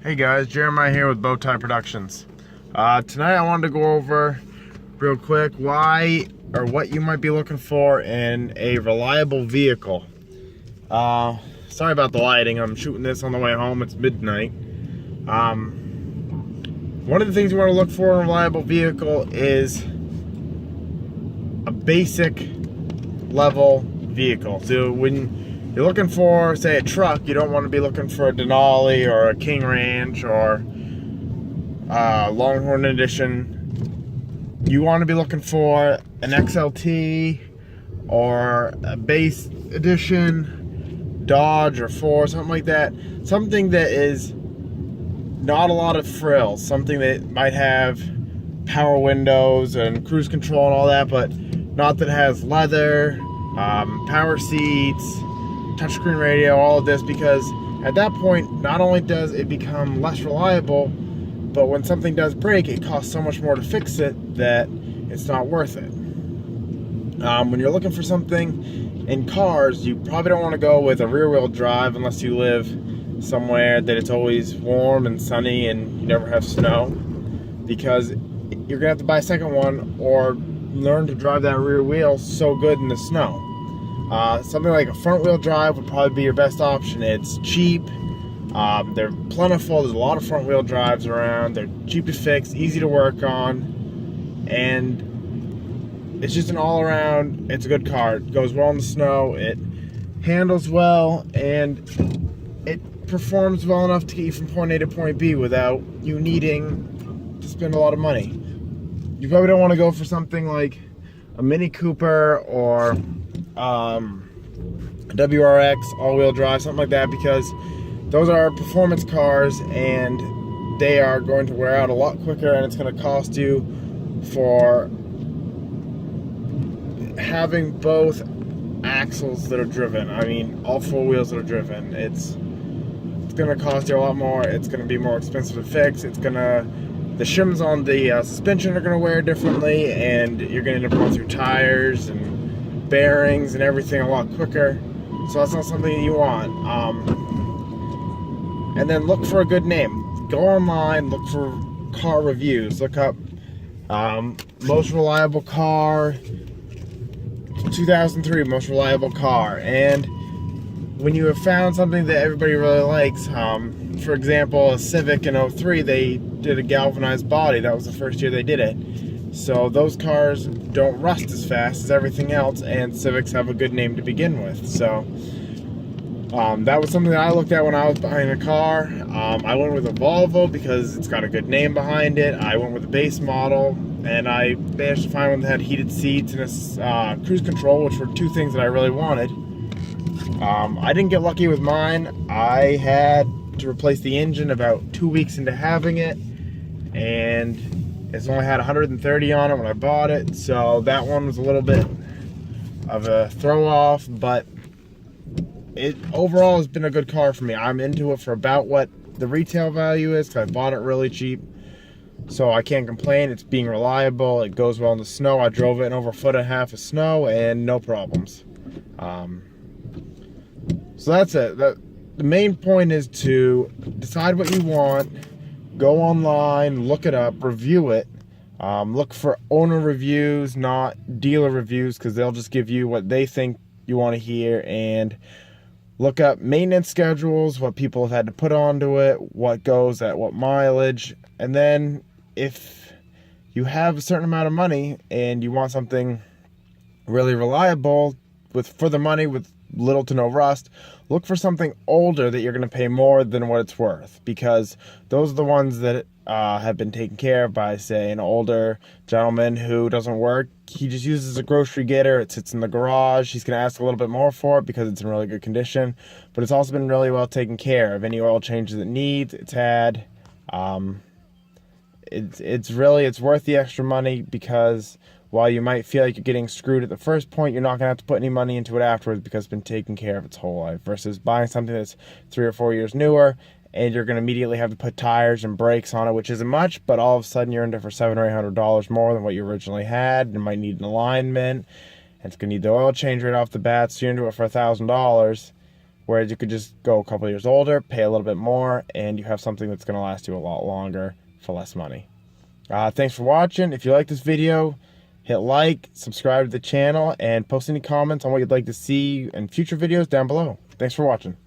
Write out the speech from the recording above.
Hey guys, Jeremiah here with Bowtie Productions. Tonight I wanted to go over real quick why or what you might be looking for in a reliable vehicle. Sorry about the lighting, I'm shooting this on the way home, it's midnight. One of the things you want to look for in a reliable vehicle is a basic level vehicle. So when you're looking for, say, a truck, you don't want to be looking for a Denali or a King Ranch or a Longhorn Edition. You want to be looking for an XLT or a base edition Dodge or Ford, something like that. Something that is not a lot of frills, something that might have power windows and cruise control and all that, but not that has leather, power seats, touchscreen radio, all of this, because at that point, not only does it become less reliable, but when something does break, it costs so much more to fix it that it's not worth it. When you're looking for something in cars, you probably don't want to go with a rear-wheel drive unless you live somewhere that it's always warm and sunny and you never have snow, because you're gonna have to buy a second one or learn to drive that rear wheel so good in the snow. Something like a front wheel drive would probably be your best option. It's cheap, they're plentiful, there's a lot of front wheel drives around, they're cheap to fix, easy to work on, and it's just an all around, it's a good car. It goes well in the snow, it handles well, and it performs well enough to get you from point A to point B without you needing to spend a lot of money. You probably don't want to go for something like a Mini Cooper or a WRX all-wheel drive, something like that, because those are performance cars and they are going to wear out a lot quicker, and it's going to cost you for having both axles that are driven. I mean, all four wheels that are driven. It's going to cost you a lot more. It's going to be more expensive to fix. The shims on the suspension are going to wear differently, and you're going to end up going through tires and bearings and everything a lot quicker. So that's not something you want. And then look for a good name. Go online, look for car reviews. Look up most reliable car, 2003 most reliable car. And when you have found something that everybody really likes, for example, a Civic in 03, they did a galvanized body. That was the first year they did it. So those cars don't rust as fast as everything else, and Civics have a good name to begin with. So that was something that I looked at when I was buying a car. I went with a Volvo because it's got a good name behind it. I went with a base model, and I managed to find one that had heated seats and a cruise control, which were two things that I really wanted. I didn't get lucky with mine. I had to replace the engine about 2 weeks into having it, and it's only had 130 on it when I bought it, so that one was a little bit of a throw off, but it overall has been a good car for me. I'm into it for about what the retail value is, because I bought it really cheap, so I can't complain. It's being reliable, it goes well in the snow. I drove it in over 1.5 feet of snow and no problems. So that's it. The main point is to decide what you want, go online, look it up, review it. Look for owner reviews, not dealer reviews, because they'll just give you what they think you want to hear. And look up maintenance schedules, what people have had to put onto it, what goes at what mileage. And then if you have a certain amount of money and you want something really reliable for the money with little to no rust, look for something older that you're going to pay more than what it's worth, because those are the ones that have been taken care of by, say, an older gentleman who doesn't work. He just uses a grocery getter. It sits in the garage. He's going to ask a little bit more for it because it's in really good condition, but it's also been really well taken care of. Any oil changes it needs, it's had. It's worth the extra money, because while you might feel like you're getting screwed at the first point, you're not going to have to put any money into it afterwards because it's been taken care of its whole life, versus buying something that's 3 or 4 years newer and you're going to immediately have to put tires and brakes on it, which isn't much, but all of a sudden you're into it for $700 or $800 more than what you originally had. You might need an alignment, and it's going to need the oil change right off the bat, so you're into it for $1,000. Whereas you could just go a couple years older, pay a little bit more, and you have something that's going to last you a lot longer for less money. Thanks for watching. If you like this video, hit like, subscribe to the channel, and post any comments on what you'd like to see in future videos down below. Thanks for watching.